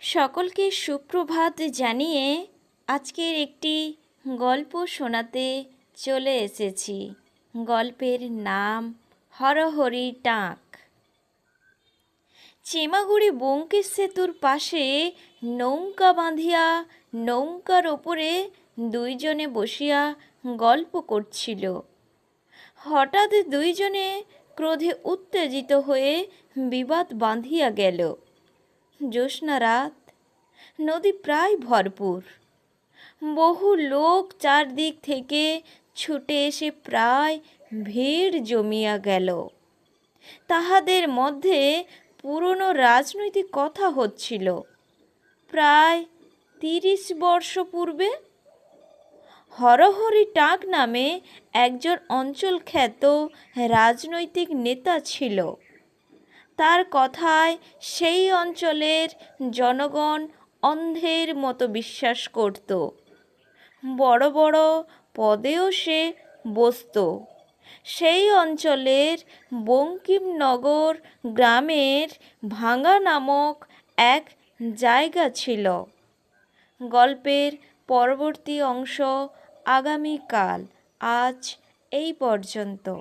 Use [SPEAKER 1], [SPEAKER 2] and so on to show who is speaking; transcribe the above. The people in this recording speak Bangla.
[SPEAKER 1] সকলকে সুপ্রভাত জানিয়ে আজকের একটি গল্প শোনাতে চলে এসেছি। গল্পের নাম হরহরি টাক। চেমাগুড়ি বঙ্কিশ সেতুর পাশে নৌকা বাঁধিয়া নৌকার ওপরে দুইজনে বসিয়া গল্প করছিল। হঠাৎ দুইজনে ক্রোধে উত্তেজিত হয়ে বিবাদ বাঁধিয়া গেল। জ্যোৎস্না রাত, নদী প্রায় ভরপুর। বহু লোক চারদিক থেকে ছুটে এসে প্রায় ভিড় জমিয়া গেল। তাহাদের মধ্যে পুরনো রাজনৈতিক কথা হচ্ছিল। প্রায় ৩০ বর্ষ পূর্বে হরহরি টাক নামে একজন অঞ্চল খ্যাত রাজনৈতিক নেতা ছিল। তার কথায় সেই অঞ্চলের জনগণ অন্ধের মতো বিশ্বাস করত। বড় বড় পদেও সে বসত। সেই অঞ্চলের বঙ্কিমনগর গ্রামের ভাঙ্গা নামক এক জায়গা ছিল। গল্পের পরবর্তী অংশ আগামীকাল। আজ এই পর্যন্ত।